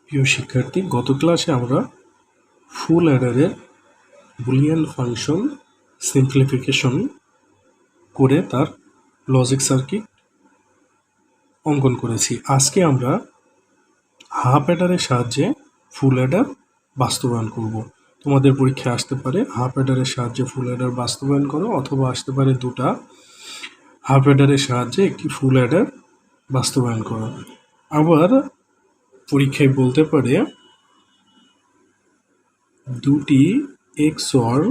প্রিয় শিক্ষার্থী, গত ক্লাসে আমরা ফুল অ্যাডারের বুলিয়ান ফাংশন সিম্পলিফিকেশন করে তার লজিক সার্কিট অঙ্কন করেছি। আজকে আমরা হাফ অ্যাডারের সাহায্যে ফুল অ্যাডার বাস্তবায়ন করব। তোমাদের পরীক্ষায় আসতে পারে হাফ অ্যাডারের সাহায্যে ফুল অ্যাডার বাস্তবায়ন করো, অথবা আসতে পারে দুটা হাফ অ্যাডারের সাহায্যে একটি ফুল অ্যাডার বাস্তবায়ন করো। আবার পরীক্ষায় বলতে পারে দুটি XOR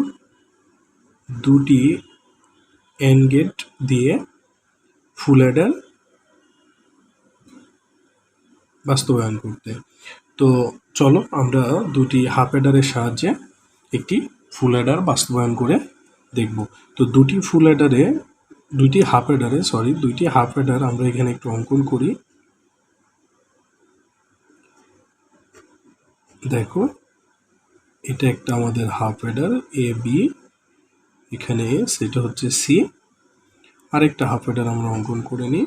দুটি AND গেট দিয়ে ফুল অ্যাডার বাস্তবায়ন করতে। তো চলো আমরা দুটি হাফ অ্যাডারের সাহায্যে একটি ফুল অ্যাডার বাস্তবায়ন করে দেখব। তো দুটি হাফ অ্যাডার আমরা এখানে একটু অঙ্কন করি। দেখো, এটা একটা আমাদের হাফ অ্যাডার এ বি, এখানে সেটা হচ্ছে সি। আরেকটা হাফ অ্যাডার আমরা অঙ্কন করে নিই,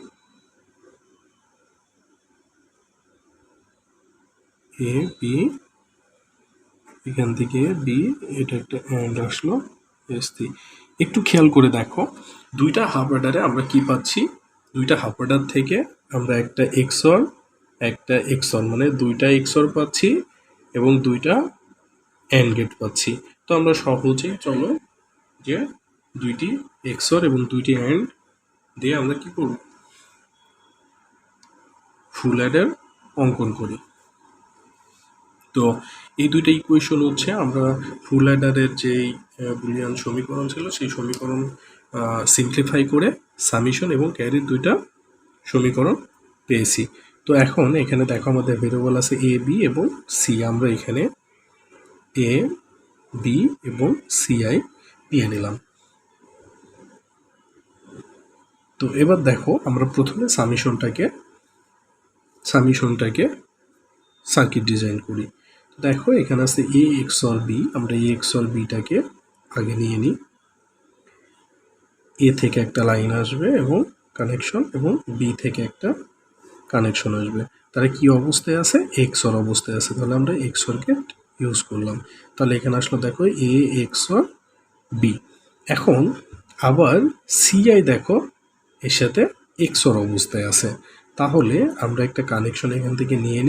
এ বি, এখান থেকে বি, এটা একটা অ্যান্ড আসলো এস সি। একটু খেয়াল করে দেখো, দুইটা হাফ অ্যাডারে আমরা কি পাচ্ছি? দুইটা হাফ অ্যাডার থেকে আমরা একটা এক্সর মানে দুইটা এক্সর পাচ্ছি এবং দুইটা অ্যান্ড গেট পাচ্ছি। তো আমরা সহজেই চলো যে দুইটি এক্সর এবং দুইটি অ্যান্ড দিয়ে আমরা কি করব? ফুল অ্যাডার অঙ্কন করি। তো এই দুইটা ইকুয়েশন হচ্ছে আমরা ফুল অ্যাডারের যেই বুলিয়ান সমীকরণ ছিল সেই সমীকরণ সিম্পলিফাই করে সামিশন এবং ক্যারির দুইটা সমীকরণ পেয়েছি। তো এখন এখানে দেখো আমাদের ভেরিয়েবল আছে এ বি এবং সি। আমরা এখানে এ বি এবং সিআই নিয়ে নিলাম। তো এবার দেখো আমরা প্রথমে সামিশনটাকে সার্কিট ডিজাইন করি। দেখো এখানে আছে এ এক্সর বি, আমরা এ এক্সর বিটাকে আগে নিয়ে নিই। এ থেকে একটা লাইন আসবে এবং কানেকশন, এবং বি থেকে একটা কানেকশন আসবে। তারা কি অবস্থায় আছে? এক্সর অবস্থায় আছে। তাহলে আমরা এক্সর গেট ইউজ করলাম। তাহলে এখানে আসলো দেখো এ এক্সর বি। এখন আবার সিআই দেখো এর সাথে এক্সর অবস্থায় আছে। তাহলে আমরা একটা কানেকশন এখান থেকে নিয়ে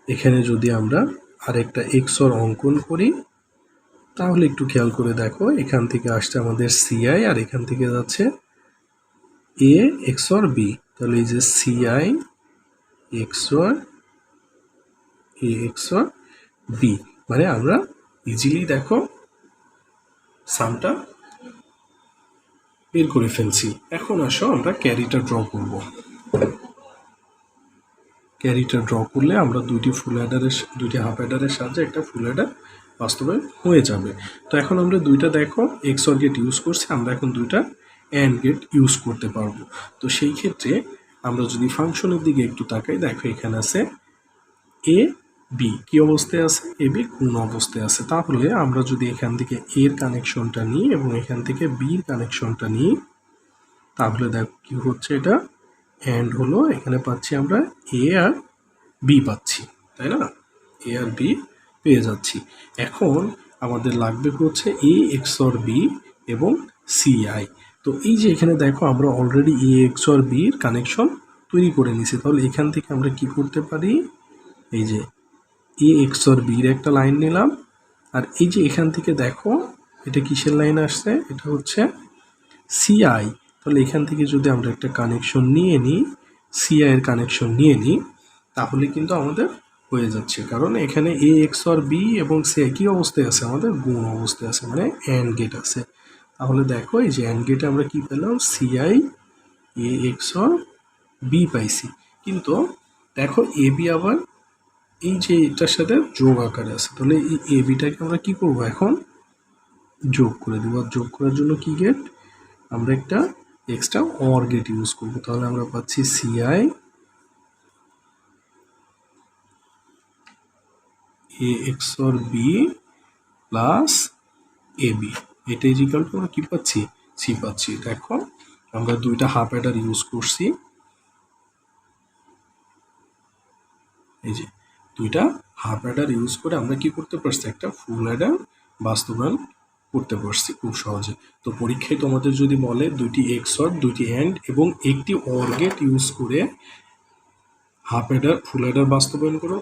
এখানে যদি আমরা আরেকটা এক্সর অঙ্কন করি, তাহলে একটু খেয়াল করে দেখো, এখান থেকে আসছে আমাদের সিআই আর এখান থেকে যাচ্ছে এ এক্সর বি। তাহলে এই যে সিআই এক্সর এ এক্সর বি, মানে আমরা ইজিলি দেখো সামটা বের করে ফেলছি। এখন আসো আমরা ক্যারিটা ড্র করব। ক্যারিটা ড্র করলে আমরা দুইটি হাফ অ্যাডারের সাহায্যে একটা ফুল অ্যাডার বাস্তবায়ন হয়ে যাবে। তো এখন আমরা দুইটা দেখো এক্সর গেট ইউজ করছি, আমরা এখন দুইটা অ্যান্ড গেট ইউজ করতে পারবো। তো সেই ক্ষেত্রে আমরা যদি ফাংশনের দিকে একটু তাকাই, দেখো এখানে আছে এ বি, কি অবস্থায় আছে? এ বি কোন অবস্থায় আছে। তাহলে আমরা যদি এখান থেকে এর কানেকশনটা নিই এবং এখান থেকে বির কানেকশনটা নিই, তাহলে দেখো কি হচ্ছে, এটা অ্যান্ড হলো। এখানে পাচ্ছি আমরা এ আর বি পাচ্ছি, তাই না? এ আর বি পেয়ে যাচ্ছি। এখন আমাদের লাগবে হচ্ছে এ এক্সর বি এবং সিআই। তো এই যে এখানে দেখো আমরা অলরেডি এ এক্সর বির কানেকশন তৈরি করে নিছি। তাহলে এখান থেকে আমরা কি করতে পারি? এই যে এ এক্সর বির একটা লাইন নিলাম, আর এই যে এখান থেকে দেখো এটা কিসের লাইন আসছে? এটা হচ্ছে সিআই। তাহলে এখান থেকে যদি আমরা একটা কানেকশন নিয়ে নিই, সিআই এর কানেকশন নিয়ে নিই, তাহলে কিন্তু আমাদের হয়ে যাচ্ছে। কারণ এখানে এ এক্সর বি এবং সিআই কি অবস্থায় আছে? আমাদের গুণ অবস্থায় আছে, মানে অ্যান্ড গেট আছে। তাহলে দেখো এই যে অ্যান্ড গেটে আমরা কি পেলাম? সিআই এ এক্সর বি পাইছি। কিন্তু দেখো এ বি আবার এই যে এটার সাথে যোগ আকারে আছে। তাহলে এই এ বিটাকে আমরা কি করব? এখন যোগ করে দেবো। আর যোগ করার জন্য কি গেট? আমরা একটা এক্সট্রা অর গেট ইউজ করব। তাহলে আমরা পাচ্ছি CI A XOR B plus A B, এটা ইজিক্যাল টু আমরা কি পাচ্ছি? সি পাচ্ছি। দেখো আমরা দুইটা হাফ অ্যাডার ইউজ করছি। এই যে দুইটা হাফ অ্যাডার ইউজ করে আমরা কি করতে পারছি, একটা ফুল অ্যাডার বাস্তবায়ন করতে পারছি খুব সহজে। তো পরীক্ষায় তোমাদের যদি বলে দুইটি এক্সর, দুইটি অ্যান্ড এবং একটি অর গেট ইউজ করে হাফ অ্যাডার ফুল অ্যাডার বাস্তবায়ন করো,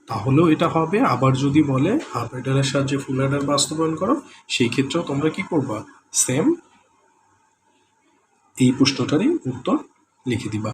তাহলেও এটা হবে। আবার যদি বলে হাফ অ্যাডারের সাহায্যে ফুল অ্যাডার বাস্তবায়ন করো, সেই ক্ষেত্রেও তোমরা কি করবা, সেম এই প্রশ্নটারই উত্তর লিখে দিবা।